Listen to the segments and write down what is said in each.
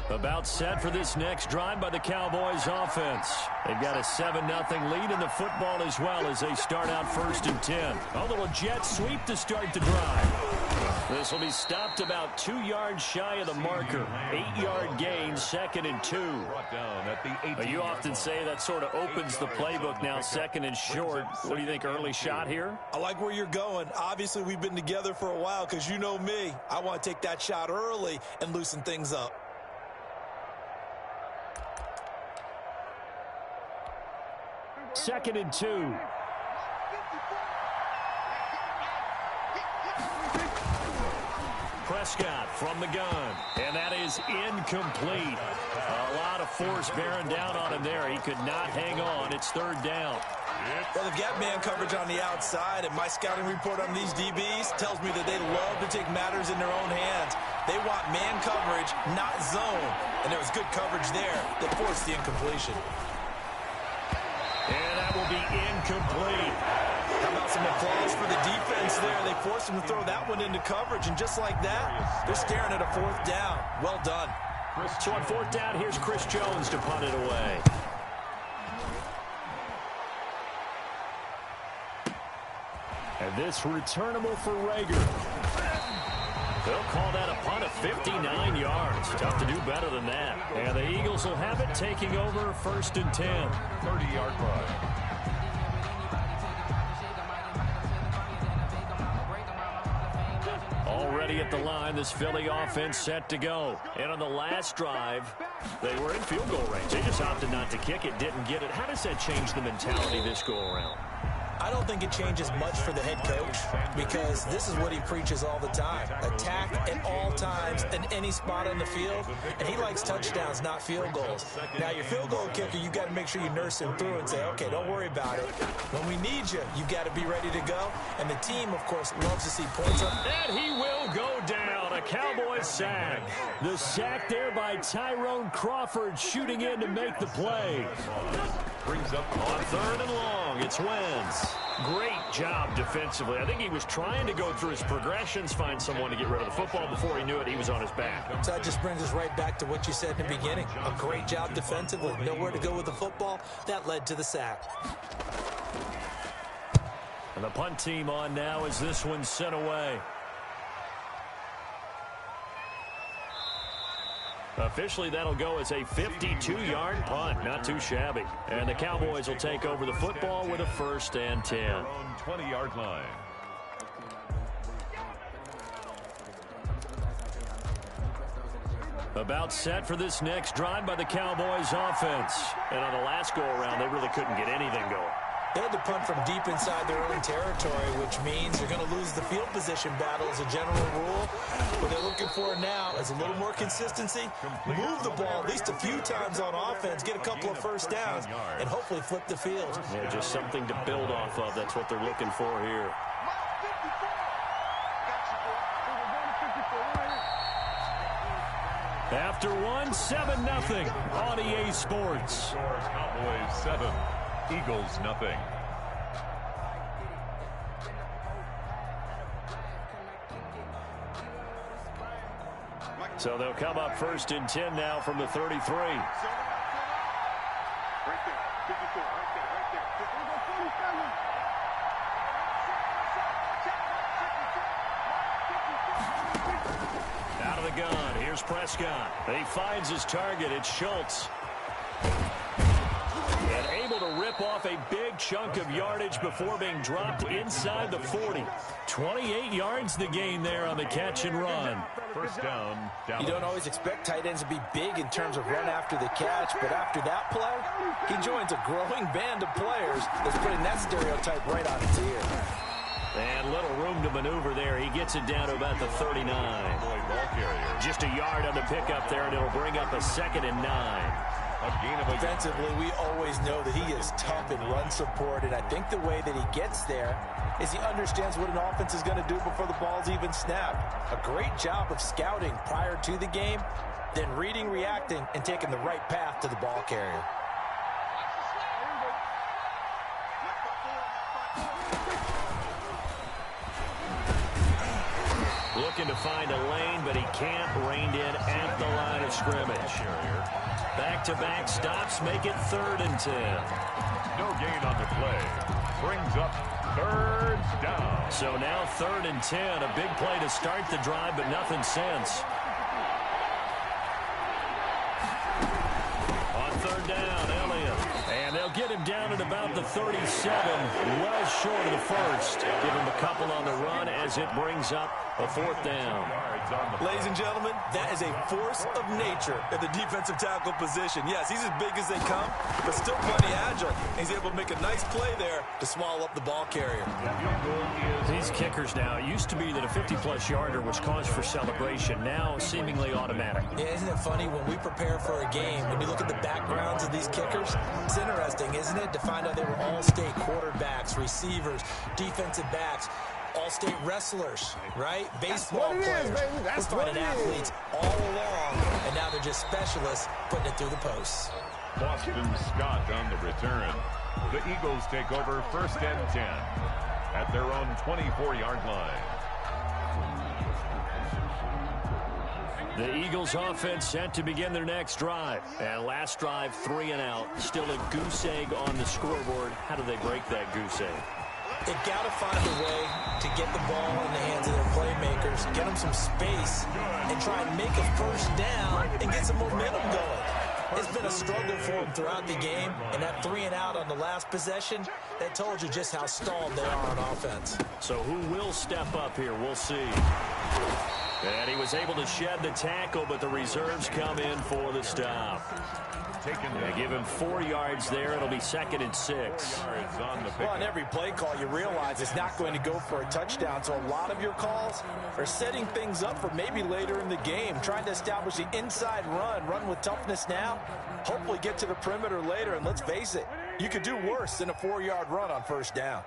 About set for this next drive by the Cowboys offense. They've got a 7-0 lead in the football as well as they start out 1st and 10. A little jet sweep to start the drive. This will be stopped about 2 yards shy of the marker. 8-yard gain, 2nd and 2. You often say that sort of opens the playbook now, 2nd and short. What do you think, early shot here? I like where you're going. Obviously, we've been together for a while because you know me. I want to take that shot early and loosen things up. Second and 2. Prescott from the gun, and that is incomplete. A lot of force bearing down on him there. He could not hang on. It's 3rd down. Well, they've got man coverage on the outside, and my scouting report on these DBs tells me that they love to take matters in their own hands. They want man coverage, not zone, and there was good coverage there that forced the incompletion. And that will be incomplete. How about some applause for the defense there? They forced him to throw that one into coverage, and just like that, they're staring at a 4th down. Well done. So on 4th down, here's Chris Jones to punt it away. And this returnable for Rager. They'll call that a punt of 59 yards. Tough to do better than that. And the Eagles will have it, taking over 1st and 10. 30-yard run. Already at the line, this Philly offense set to go. And on the last drive, they were in field goal range. They just opted not to kick it, didn't get it. How does that change the mentality this go-around? I don't think it changes much for the head coach because this is what he preaches all the time. Attack at all times in any spot on the field, and he likes touchdowns, not field goals. Now, your field goal kicker, you got to make sure you nurse him through and say, okay, don't worry about it. When we need you, you got to be ready to go. And the team, of course, loves to see points up. And he will go down. A Cowboys sack. The sack there by Tyrone Crawford shooting in to make the play. Brings up on 3rd and long. It's Wentz. Great job defensively. I think he was trying to go through his progressions, find someone to get rid of the football. Before he knew it, he was on his back. So that just brings us right back to what you said in the beginning. A great job defensively. Nowhere to go with the football. That led to the sack. And the punt team on now as this one's sent away. Officially, that'll go as a 52-yard punt. Not too shabby. And the Cowboys will take over the football with a 1st and 10. 20-yard line. About set for this next drive by the Cowboys offense. And on the last go-around, they really couldn't get anything going. They had to punt from deep inside their own territory, which means they're going to lose the field position battle as a general rule. What they're looking for now is a little more consistency, move the ball at least a few times on offense, get a couple of 1st downs, and hopefully flip the field. Yeah, just something to build off of. That's what they're looking for here. After one, 7-0 on EA Sports. Cowboys 7. Eagles nothing. So they'll come up 1st and 10 now from the 33. Out of the gun, here's Prescott. He finds his target, it's Schultz. And able to rip off a big chunk of yardage before being dropped inside the 40. 28 yards the gain there on the catch and run. 1st down. You don't always expect tight ends to be big in terms of run after the catch, but after that play, he joins a growing band of players that's putting that stereotype right on its ear. And little room to maneuver there. He gets it down to about the 39. Just a yard on the pickup there, and it'll bring up a 2nd and 9. Defensively, we always know that he is tough in run support, and I think the way that he gets there is he understands what an offense is going to do before the ball's even snapped. A great job of scouting prior to the game, then reading, reacting, and taking the right path to the ball carrier. Looking to find a lane, but he can't. Reined in at the line of scrimmage. Back-to-back stops make it 3rd and 10. No gain on the play. Brings up 3rd down. So now 3rd and 10. A big play to start the drive, but nothing since. On 3rd down, Elliott. And they'll get him down at about the 37. Well short of the first. Give him a couple on the run as it brings up a 4th down. Ladies and gentlemen, that is a force of nature at the defensive tackle position. Yes, he's as big as they come, but still plenty agile. He's able to make a nice play there to swallow up the ball carrier. These kickers now, it used to be that a 50-plus yarder was cause for celebration. Now seemingly automatic. Yeah, isn't it funny when we prepare for a game, when you look at the backgrounds of these kickers, it's interesting, isn't it, to find out they were all-state quarterbacks, receivers, defensive backs, all-state wrestlers, right? Baseball players. We're finding athletes all along, and now they're just specialists putting it through the posts. Boston Scott on the return. The Eagles take over 1st and 10 at their own 24-yard line. The Eagles offense set to begin their next drive. And last drive, 3 and out. Still a goose egg on the scoreboard. How do they break that goose egg? They've got to find a way to get the ball in the hands of their playmakers, get them some space, and try and make a 1st down and get some momentum going. It's been a struggle for them throughout the game, and that 3 and out on the last possession, that told you just how stalled they are on offense. So who will step up here? We'll see. And he was able to shed the tackle, but the reserves come in for the stop. They give him 4 yards there. It'll be 2nd and 6. Well, on every play call, you realize it's not going to go for a touchdown. So a lot of your calls are setting things up for maybe later in the game, trying to establish the inside run with toughness now, hopefully get to the perimeter later. And let's face it, you could do worse than a 4-yard run on 1st down.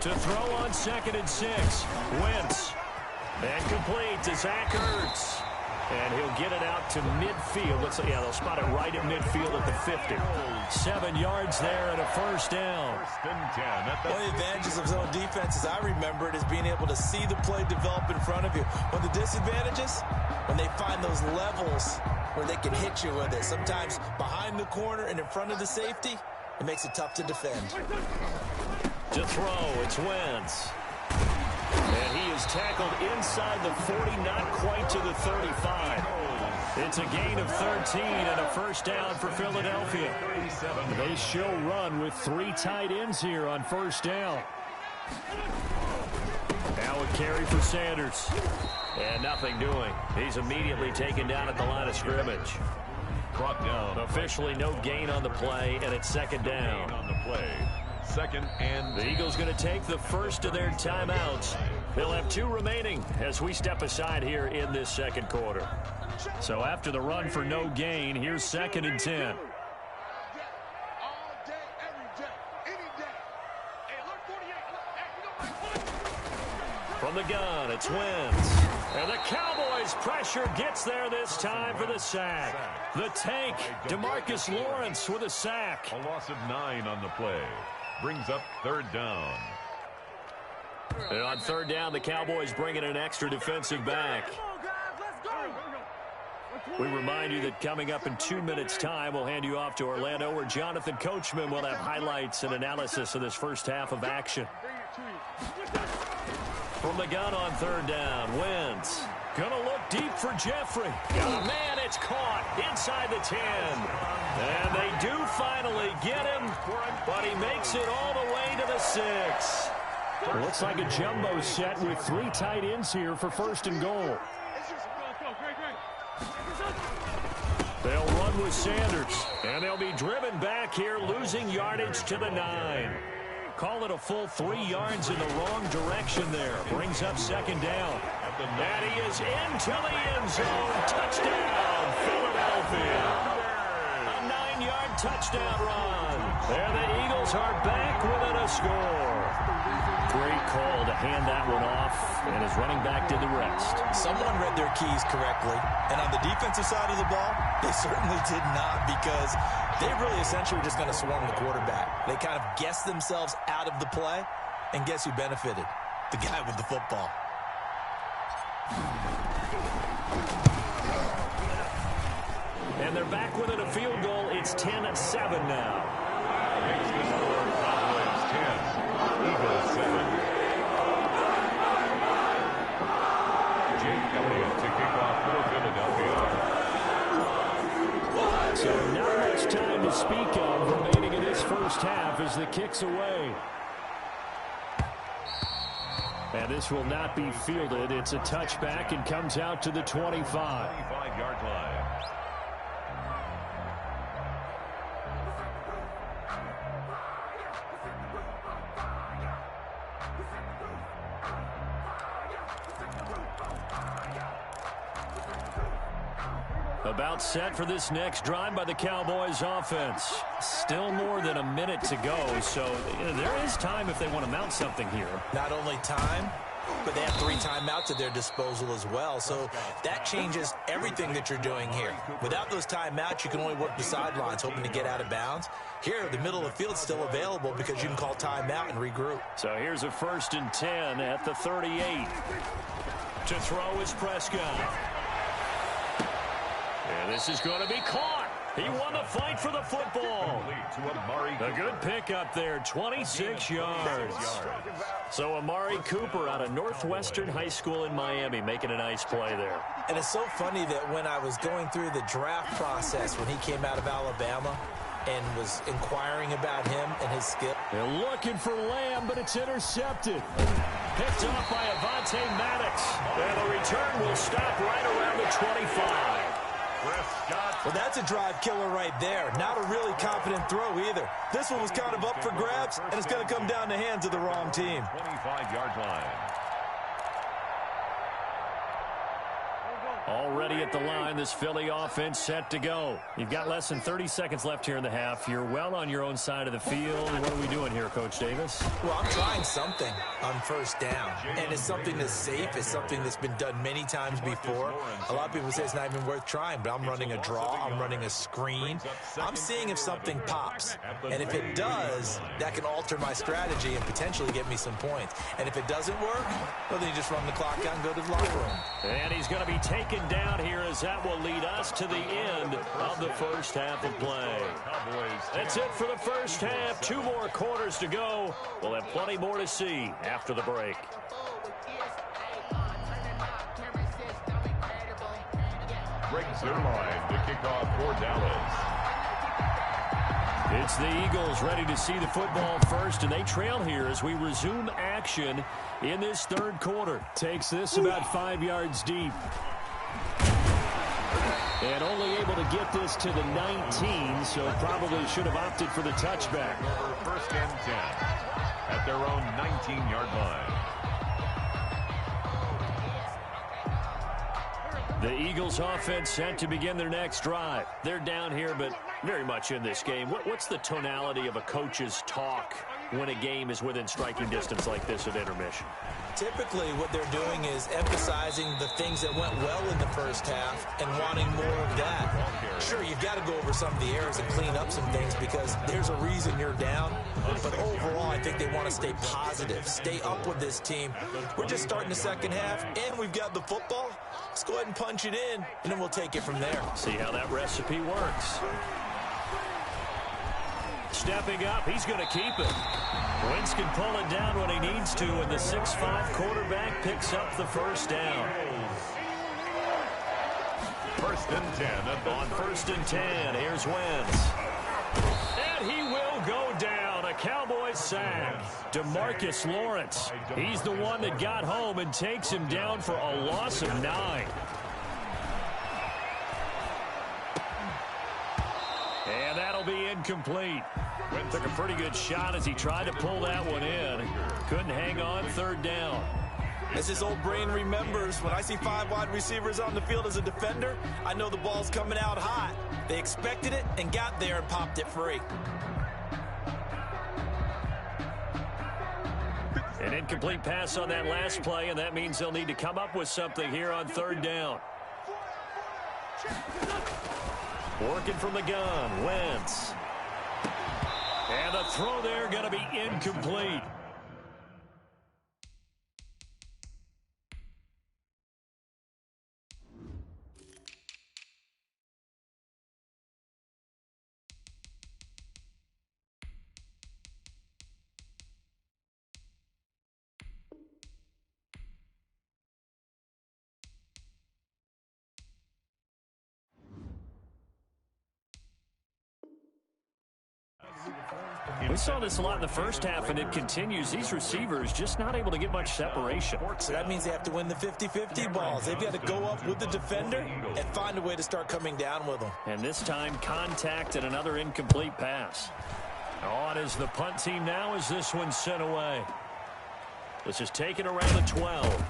To throw on 2nd and 6. Wentz. And complete to Zach Ertz. And he'll get it out to midfield. They'll spot it right at midfield at the 50. 7 yards there and a 1st down. 1st and 10. One of the advantages of zone defense, as I remember it, is being able to see the play develop in front of you. One of the disadvantages, when they find those levels where they can hit you with it. Sometimes behind the corner and in front of the safety, it makes it tough to defend. To throw, it's Wentz. And he is tackled inside the 40, not quite to the 35. It's a gain of 13 and a 1st down for Philadelphia. They show run with 3 tight ends here on 1st down. Now a carry for Sanders. And nothing doing. He's immediately taken down at the line of scrimmage. Brought down. Officially no gain on the play, and it's 2nd down. On the play. 2nd and the Eagles going to take the first of their timeouts. They'll have 2 remaining as we step aside here in this 2nd quarter. So after the run for no gain, here's 2nd and 10. From the gun, it's Wentz. And the Cowboys' pressure gets there this time for the sack. The tank, DeMarcus Lawrence with a sack. A loss of 9 on the play. Brings up 3rd down. And on 3rd down, the Cowboys bring in an extra defensive back. We remind you that coming up in 2 minutes' time, we'll hand you off to Orlando, where Jonathan Coachman will have highlights and analysis of this first half of action. From the gun on 3rd down, Wentz. Gonna look deep for Jeffrey. Got a man, it's caught inside the 10. And they do finally get him, but he makes it all the way to the 6. Looks like a jumbo set with 3 tight ends here for 1st and goal. They'll run with Sanders, and they'll be driven back here, losing yardage to the 9. Call it a full 3 yards in the wrong direction there. Brings up 2nd down. And he is into the end zone. Touchdown, Philadelphia. A 9-yard touchdown run. And the Eagles are back within a score. Great call to hand that one off, and his running back did the rest. Someone read their keys correctly, and on the defensive side of the ball, they certainly did not, because they really essentially were just going to swarm the quarterback. They kind of guessed themselves out of the play, and guess who benefited? The guy with the football. And they're back within a field goal. It's 10-7 now. Makes the score Cowboys 10, Eagles 7. Jake Elliott to kick off for Philadelphia. So not much time to speak of remaining in this first half as the kick's away. And this will not be fielded. It's a touchback and comes out to the 25. 25-yard line. About set for this next drive by the Cowboys offense. Still more than a minute to go, so there is time if they want to mount something here. Not only time, but they have 3 timeouts at their disposal as well, so that changes everything that you're doing here. Without those timeouts, you can only work the sidelines, hoping to get out of bounds. Here, the middle of the field is still available because you can call timeout and regroup. So here's a 1st and 10 at the 38. To throw is Prescott. And this is going to be caught. He won the fight for the football. A good pickup there, 26 yards. So Amari Cooper out of Northwestern High School in Miami making a nice play there. And it's so funny that when I was going through the draft process when he came out of Alabama and was inquiring about him and his skill. They're looking for Lamb, but it's intercepted. Picked off by Avonte Maddox. And the return will stop right around the 25. Well, that's a drive killer right there. Not a really confident throw either. This one was kind of up for grabs, and it's going to come down the hands of the wrong team. 25-yard line. Already at the line, this Philly offense set to go. You've got less than 30 seconds left here in the half. You're well on your own side of the field. What are we doing here, Coach Davis? Well, I'm trying something on 1st down, and it's something that's safe. It's something that's been done many times before. A lot of people say it's not even worth trying, but I'm running a draw. I'm running a screen. I'm seeing if something pops, and if it does, that can alter my strategy and potentially get me some points. And if it doesn't work, well, then you just run the clock out and go to the locker room. And he's going to be taken down here as that will lead us to the end of the first half of play. That's it for the first half. 2 more quarters to go. We'll have plenty more to see after the break. Greg Zerline to kick off for Dallas. It's the Eagles ready to see the football first, and they trail here as we resume action in this 3rd quarter. Takes this about 5 yards deep. And only able to get this to the 19, so probably should have opted for the touchback. 1st and 10 at their own 19-yard line. The Eagles offense set to begin their next drive. They're down here, but very much in this game. What's the tonality of a coach's talk when a game is within striking distance like this at intermission? Typically, what they're doing is emphasizing the things that went well in the first half and wanting more of that. Sure, you've got to go over some of the errors and clean up some things because there's a reason you're down. But overall, I think they want to stay positive, stay up with this team. We're just starting the second half, and we've got the football. Let's go ahead and punch it in, and then we'll take it from there. See how that recipe works. Stepping up, he's going to keep it. Wentz can pull it down when he needs to, and the 6'5" quarterback picks up the 1st down. 1st and 10. On 1st and 10, here's Wentz. And he will go down. A Cowboys sack. DeMarcus Lawrence. He's the one that got home and takes him down for a loss of 9. And that'll be incomplete. Took a pretty good shot as he tried to pull that one in. Couldn't hang on 3rd down. As his old brain remembers, when I see 5 wide receivers on the field as a defender, I know the ball's coming out hot. They expected it and got there and popped it free. An incomplete pass on that last play, and that means they'll need to come up with something here on 3rd down. Working from the gun, Wentz. And the throw there going to be incomplete. We saw this a lot in the first half, and it continues. These receivers just not able to get much separation. So that means they have to win the 50-50 balls. They've got to go up with the defender and find a way to start coming down with them. And this time, contact and another incomplete pass. On is the punt team now as this one's sent away. This is taken around the 12.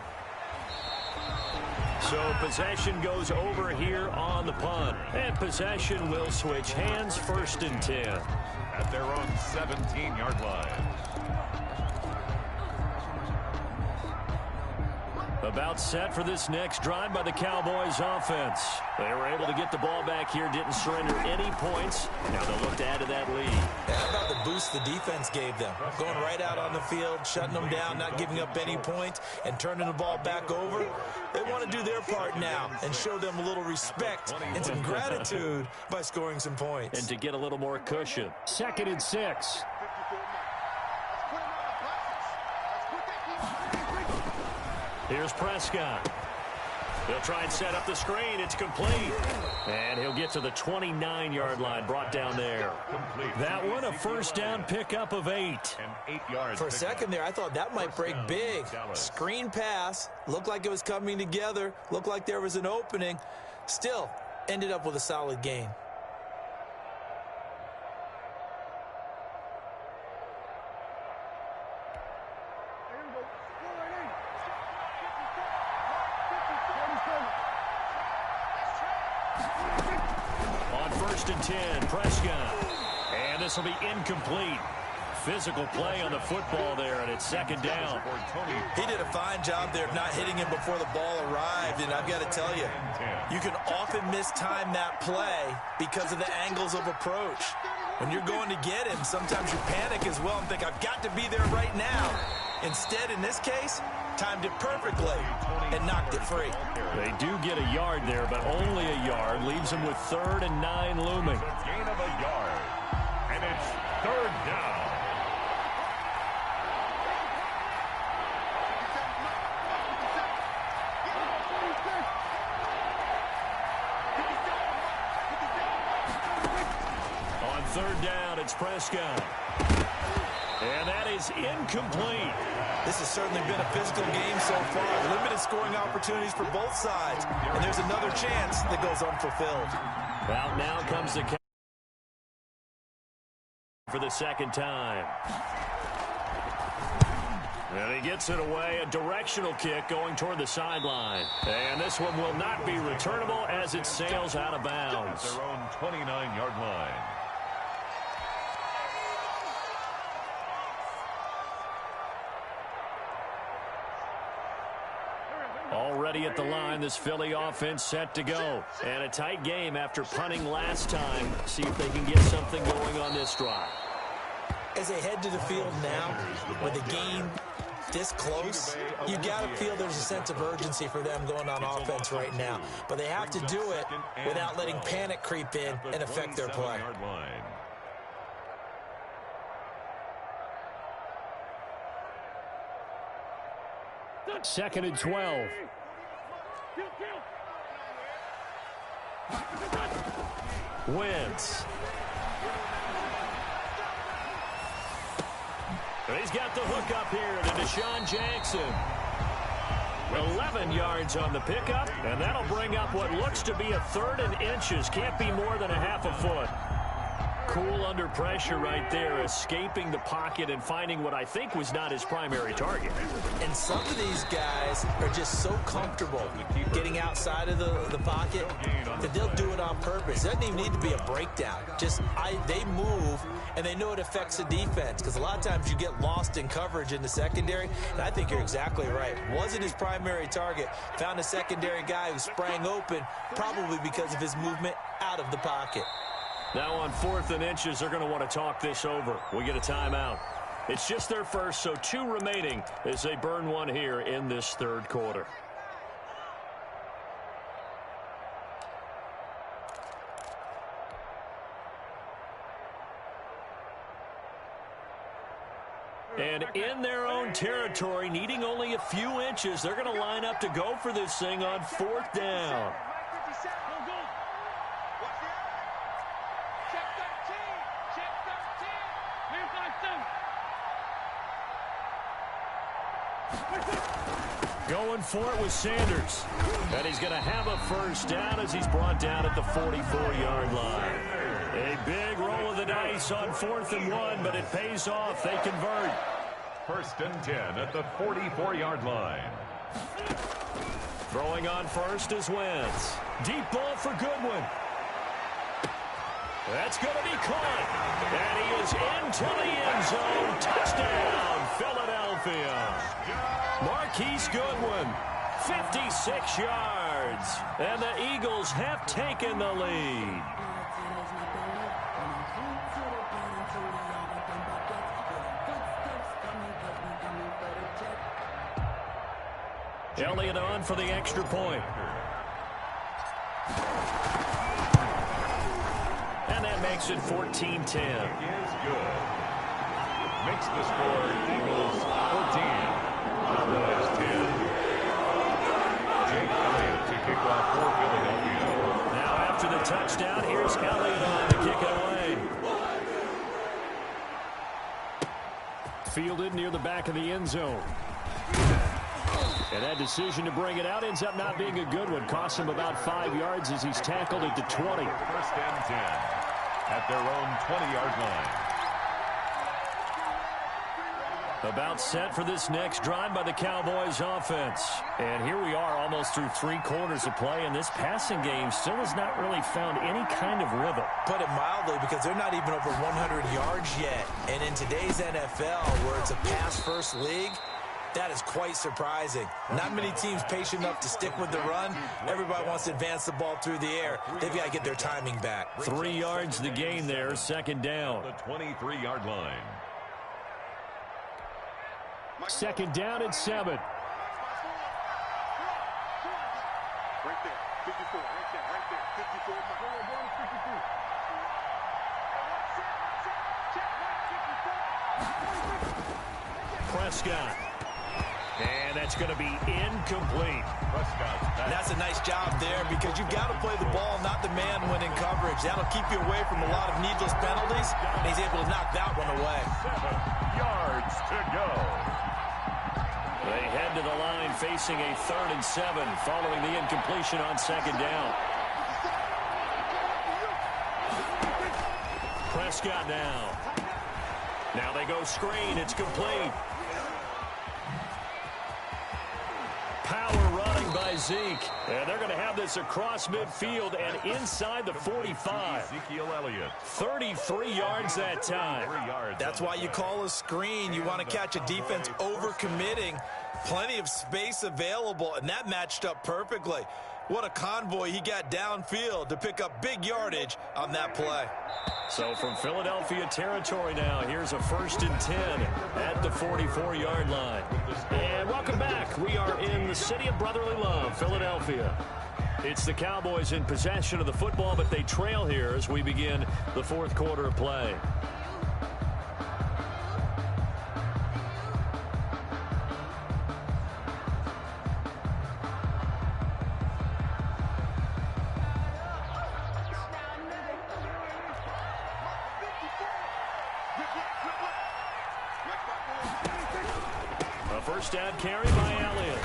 So possession goes over here on the punt. And possession will switch hands, 1st and 10. At their own 17-yard line. About set for this next drive by the Cowboys offense. They were able to get the ball back here, didn't surrender any points. Now they'll look to add to that lead. How about the boost the defense gave them? Going right out on the field, shutting them down, not giving up any points, and turning the ball back over. They want to do their part now and show them a little respect and some gratitude by scoring some points. And to get a little more cushion. 2nd and 6. Here's Prescott. He'll try and set up the screen. It's complete. And he'll get to the 29-yard line, brought down there. That one, a 1st down pickup of 8. For a second there, I thought that might break big. Screen pass. Looked like it was coming together. Looked like there was an opening. Still, ended up with a solid gain. On 1st and 10, Prescott. And this will be incomplete. Physical play on the football there, and it's 2nd down. He did a fine job there of not hitting him before the ball arrived, and I've got to tell you, you can often mistime that play because of the angles of approach. When you're going to get him, sometimes you panic as well and think, I've got to be there right now. Instead, in this case, timed it perfectly and knocked it free. They do get a yard there, but only a yard. Leaves them with 3rd and 9 looming. Gain of a yard. And it's 3rd down. On 3rd down, it's Prescott. And that is incomplete. This has certainly been a physical game so far. Limited scoring opportunities for both sides. And there's another chance that goes unfulfilled. Out now comes the for the 2nd time. And he gets it away. A directional kick going toward the sideline. And this one will not be returnable as it sails out of bounds. At their own 29-yard line. Already at the line, this Philly offense set to go. And a tight game after punting last time. See if they can get something going on this drive. As they head to the field now, with the game this close, you got to feel there's a sense of urgency for them going on offense right now. But they have to do it without letting panic creep in and affect their play. 2nd and 12. Wentz. He's got the hook up here to Deshaun Jackson. 11 yards on the pickup, and that'll bring up what looks to be a 3rd and inches. Can't be more than a half a foot. cool under pressure right there, escaping the pocket and finding what I think was not his primary target. And some of these guys are just so comfortable getting outside of the pocket that they'll do it on purpose. It doesn't even need to be a breakdown. They move, and they know it affects the defense, because a lot of times you get lost in coverage in the secondary, and I think you're exactly right. Wasn't his primary target. Found a secondary guy who sprang open, probably because of his movement out of the pocket. Now on 4th and inches, they're going to want to talk this over. We get a timeout. It's just their first, so 2 remaining as they burn one here in this third quarter. And in their own territory, needing only a few inches, they're going to line up to go for this thing on 4th down. Going for it with Sanders. And he's going to have a first down as he's brought down at the 44-yard line. A big roll of the dice on 4th and 1, but it pays off. They convert. 1st and 10 at the 44-yard line. Throwing on first is Wentz. Deep ball for Goodwin. That's going to be caught. And he is into the end zone. Touchdown, Philadelphia. Marquise Goodwin, 56 yards. And the Eagles have taken the lead. Elliott on for the extra point. And that makes it 14-10. Is good. Makes the score Eagles 14. Otherwise 10. Jake Elliott to kick off for Philadelphia. Now after the touchdown, here's Elliott on to kick it away. Fielded near the back of the end zone. And that decision to bring it out ends up not being a good one. Costs him about 5 yards as he's tackled at the 20. 1st and 10 at their own 20-yard line. About set for this next drive by the Cowboys offense. And here we are almost through 3 quarters of play, and this passing game still has not really found any kind of rhythm. Put it mildly, because they're not even over 100 yards yet. And in today's NFL, where it's a pass-first league, that is quite surprising. Not many teams patient enough to stick with the run. Everybody wants to advance the ball through the air. They've got to get their timing back. 3 yards the gain there, 2nd down. The 23-yard line. 2nd down and 7. Right there, 54, right there, 54. Prescott. And that's going to be incomplete. That's a nice job there, because you've got to play the ball, not the man when in coverage. That'll keep you away from a lot of needless penalties, and he's able to knock that one away. 7 yards to go. They head to the line facing a 3rd and 7 following the incompletion on 2nd down. Prescott now. Now they go screen. It's complete. Power running by Zeke. And they're going to have this across midfield and inside the 45. Ezekiel Elliott. 33 yards that time. That's why you call a screen. You want to catch a defense overcommitting. Plenty of space available, and that matched up perfectly. What a convoy he got downfield to pick up big yardage on that play. So from Philadelphia territory now, here's a 1st and 10 at the 44-yard line. And welcome back. We are in the city of brotherly love, Philadelphia. It's the Cowboys in possession of the football, but they trail here as we begin the 4th quarter of play. A 1st down carry by Elliott.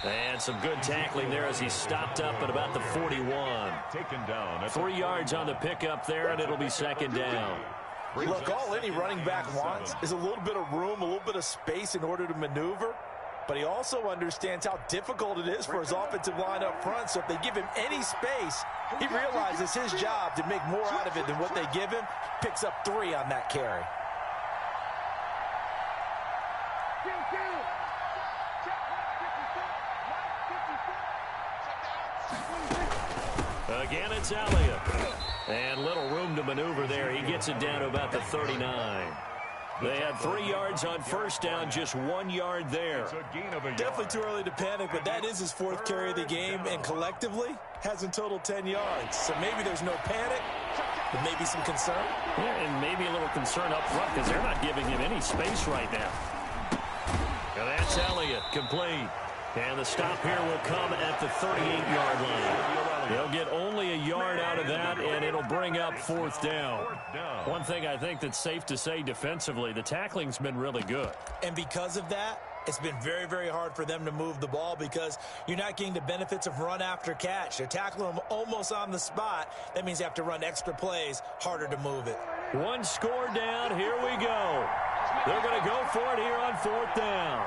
And some good tackling there as he stopped up at about the 41. Taken down. 3 yards on the pickup there, and it'll be second down. Look, all any running back wants is a little bit of room, a little bit of space in order to maneuver. But he also understands how difficult it is for his offensive line up front. So if they give him any space, he realizes his job to make more out of it than what they give him. Picks up 3 on that carry. Again, it's Elliott. And little room to maneuver there. He gets it down to about the 39. They had 3 yards on first down, just 1 yard there. Definitely too early to panic, but that is his 4th carry of the game, and collectively has in total 10 yards. So maybe there's no panic, but maybe some concern. Yeah, and maybe a little concern up front because they're not giving him any space right now. And that's Elliott, complete. And the stop here will come at the 38-yard line. They'll get only a yard out of that, and it'll bring up 4th down. One thing I think that's safe to say defensively, the tackling's been really good. And because of that, it's been very, very hard for them to move the ball because you're not getting the benefits of run after catch. They're tackling them almost on the spot. That means you have to run extra plays, harder to move it. 1 score down. Here we go. They're going to go for it here on 4th down.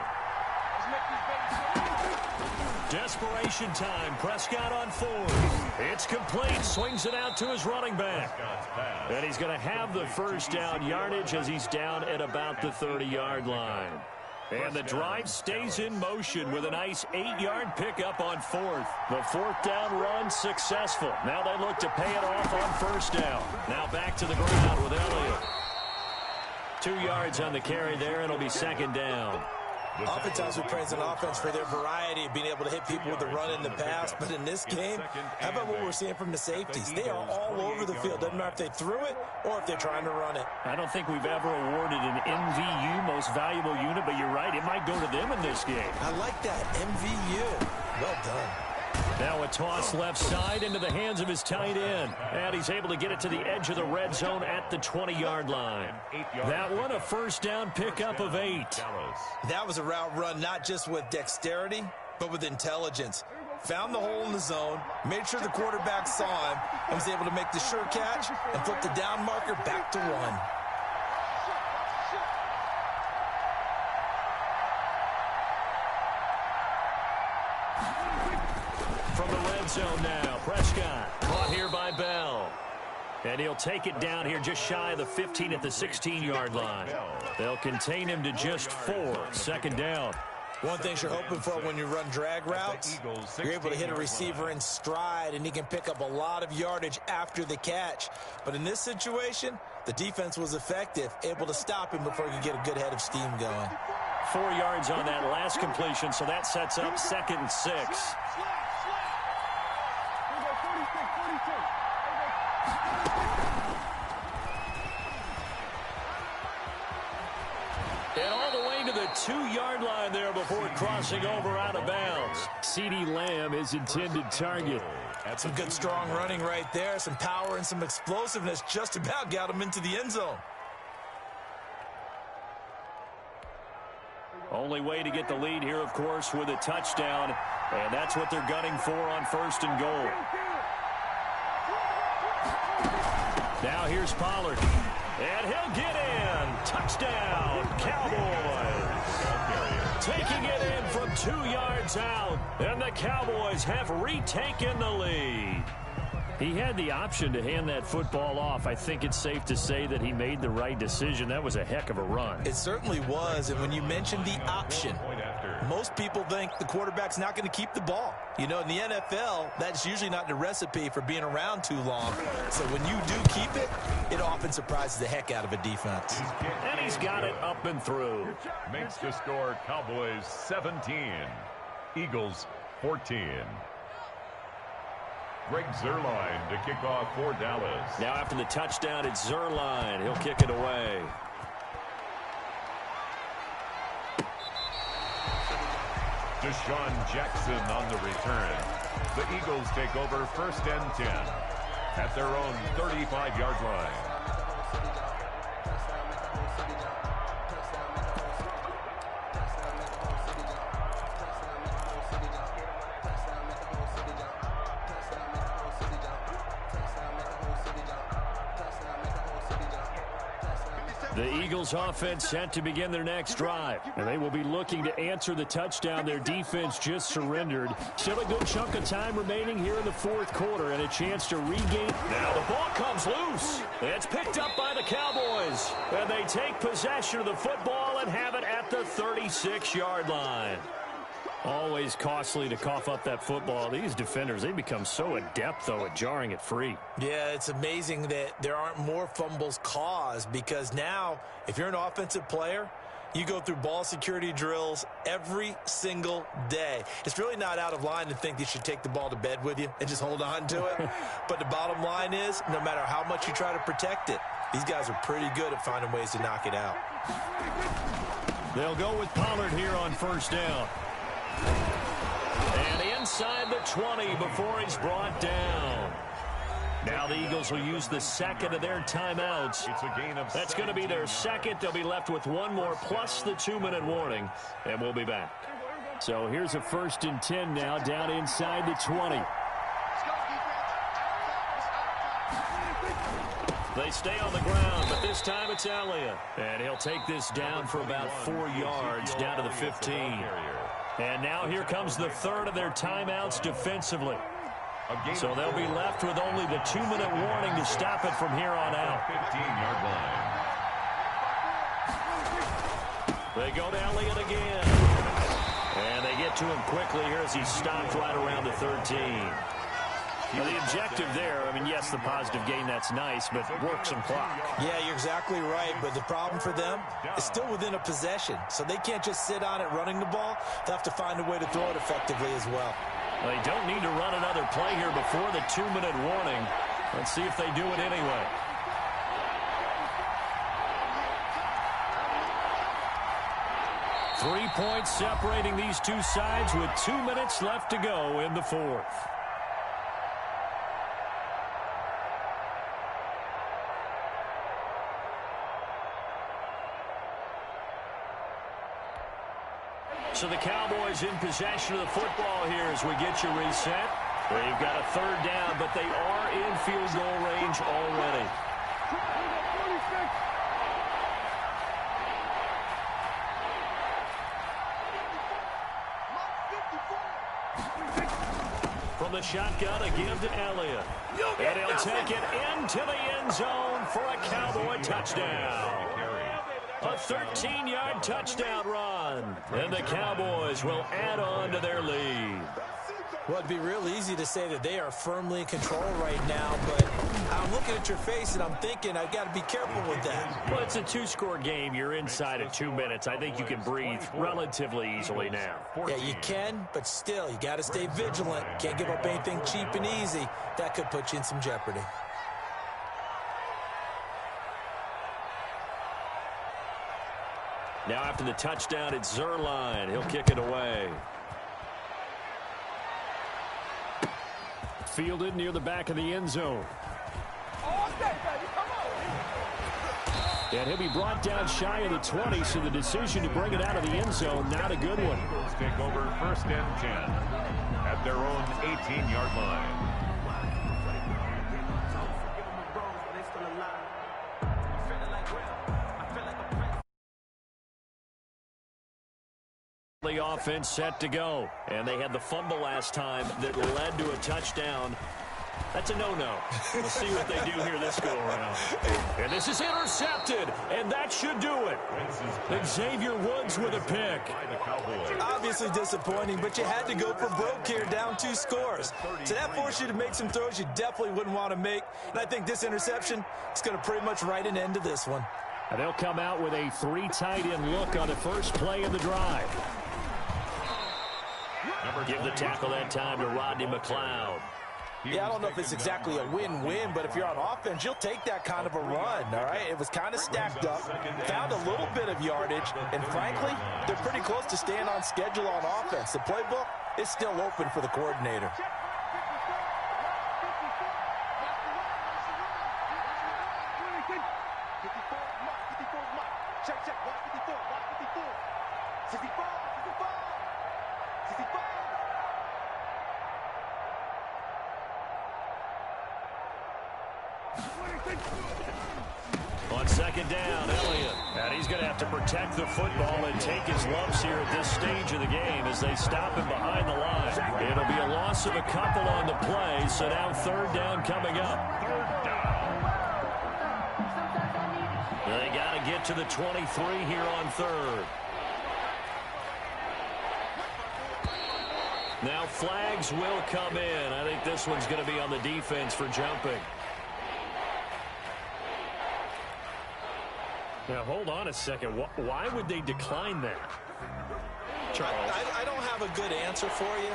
Desperation time. Prescott on 4th. It's complete. Swings it out to his running back. And he's going to have the first down yardage as he's down at about the 30-yard line. And the drive stays in motion with a nice 8-yard pickup on 4th. The 4th down run successful. Now they look to pay it off on first down. Now back to the ground with Elliott. 2 yards on the carry there. It'll be second down. Oftentimes we praise an offense for their variety of being able to hit people with the run in the pass. But in this game, how about what we're seeing from the safeties? They are all over the field. Doesn't matter if they threw it or if they're trying to run it. I don't think we've ever awarded an MVU, most valuable unit, but you're right. It might go to them in this game. I like that. MVU. Well done. Now a toss left side into the hands of his tight end. And he's able to get it to the edge of the red zone at the 20-yard line. That one, a first down pickup of 8. That was a route run not just with dexterity, but with intelligence. Found the hole in the zone, made sure the quarterback saw him, and was able to make the sure catch and flip the down marker back to 1. From the red zone now, Prescott caught here by Bell. And he'll take it down here just shy of the 15 at the 16-yard line. They'll contain him to just 4. Second down. One thing you're hoping for when you run drag routes, you're able to hit a receiver in stride, and he can pick up a lot of yardage after the catch. But in this situation, the defense was effective, able to stop him before he could get a good head of steam going. 4 yards on that last completion, so that sets up 2nd and 6. And all the way to the 2-yard line there before crossing over out of bounds. CeeDee Lamb is intended target. That's some good strong running right there. Some power and some explosiveness just about got him into the end zone. Only way to get the lead here, of course, with a touchdown. And that's what they're gunning for on 1st and goal. Now here's Pollard. And he'll get in. Touchdown, Cowboys. Taking it in from 2 yards out. And the Cowboys have retaken the lead. He had the option to hand that football off. I think it's safe to say that he made the right decision. That was a heck of a run. It certainly was. And when you mentioned the option, most people think the quarterback's not going to keep the ball. You know, in the NFL, that's usually not the recipe for being around too long. So when you do keep it, it often surprises the heck out of a defense. And he's got it up and through. Makes the score Cowboys 17, Eagles 14. Greg Zuerlein to kick off for Dallas. Now after the touchdown, it's Zuerlein. He'll kick it away. Deshaun Jackson on the return. The Eagles take over 1st and 10 at their own 35-yard line. The Eagles offense set to begin their next drive. And they will be looking to answer the touchdown their defense just surrendered. Still a good chunk of time remaining here in the fourth quarter and a chance to regain. Now the ball comes loose. It's picked up by the Cowboys. And they take possession of the football and have it at the 36-yard line. Always costly to cough up that football. These defenders, they become so adept, though, at jarring it free. Yeah, it's amazing that there aren't more fumbles caused because now, if you're an offensive player, you go through ball security drills every single day. It's really not out of line to think you should take the ball to bed with you and just hold on to it. But the bottom line is, no matter how much you try to protect it, these guys are pretty good at finding ways to knock it out. They'll go with Pollard here on first down. And inside the 20 before he's brought down. Now the Eagles will use the second of their timeouts. It's a gain of That's going to be their second. They'll be left with one more plus the 2-minute warning. And we'll be back. So here's a 1st and 10 now down inside the 20. They stay on the ground, but this time it's Elliott. And he'll take this down for about 4 yards down to the 15. And now here comes the third of their timeouts defensively. So they'll be left with only the 2-minute warning to stop it from here on out. 15-yard line. They go to Elliott again. And they get to him quickly here as he stopped right around the 13. Now the objective there, I mean, yes, the positive gain, that's nice, but work some clock. Yeah, you're exactly right, but the problem for them is still within a possession, so they can't just sit on it running the ball. They'll have to find a way to throw it effectively as well. They don't need to run another play here before the 2-minute warning. Let's see if they do it anyway. Three points separating these two sides with 2 minutes left to go in the fourth. So the Cowboys in possession of the football here as we get you reset. They've got a third down, but they are in field goal range already. From the shotgun, a give to Elliott. And he'll take it into the end zone for a Cowboy touchdown. A 13-yard touchdown run. And the Cowboys will add on to their lead. Well, it'd be real easy to say that they are firmly in control right now, but I'm looking at your face and I'm thinking I've got to be careful with that. Well, it's a 2-score game. You're inside of 2 minutes. I think you can breathe relatively easily now. Yeah, you can, but still, you got to stay vigilant. Can't give up anything cheap and easy. That could put you in some jeopardy. Now after the touchdown, it's Zerline. He'll kick it away. Fielded near the back of the end zone. And he'll be brought down shy of the 20, so the decision to bring it out of the end zone, not a good one. Eagles take over 1st and 10 at their own 18-yard line. The offense set to go, and they had the fumble last time that led to a touchdown. That's a no-no. We'll see what they do here this go-around. And this is intercepted, and that should do it. Xavier Woods with a pick. Obviously disappointing, but you had to go for broke here, down 2 scores. So that forced you to make some throws you definitely wouldn't want to make. And I think this interception is going to pretty much write an end to this one. And they'll come out with a 3 tight end look on the first play of the drive. Give the tackle that time to Rodney McLeod. Yeah, I don't know if it's exactly a win-win, but if you're on offense, you'll take that kind of a run, all right? It was kind of stacked up, found a little bit of yardage, and frankly, they're pretty close to staying on schedule on offense. The playbook is still open for the coordinator. On second down, Elliott. And he's going to have to protect the football and take his lumps here at this stage of the game as they stop him behind the line. It'll be a loss of a couple on the play, so now third down coming up. They got to get to the 23 here on third. Now flags will come in. I think this one's going to be on the defense for jumping. Now, hold on a second. Why would they decline that? Charles? I don't have a good answer for you,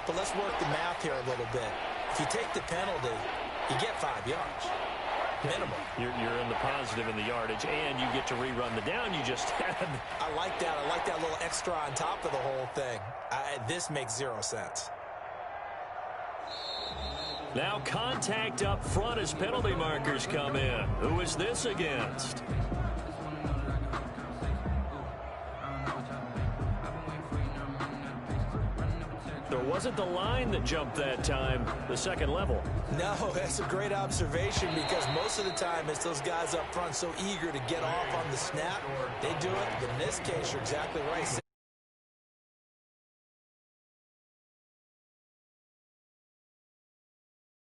but let's work the math here a little bit. If you take the penalty, you get 5 yards. Minimum. You're in the positive in the yardage, and you get to rerun the down you just had. I like that. I like that little extra on top of the whole thing. This makes 0 sense. Now contact up front as penalty markers come in. Who is this against? Or was it the line that jumped that time, the second level? No, that's a great observation because most of the time it's those guys up front so eager to get off on the snap. They do it. But in this case, you're exactly right.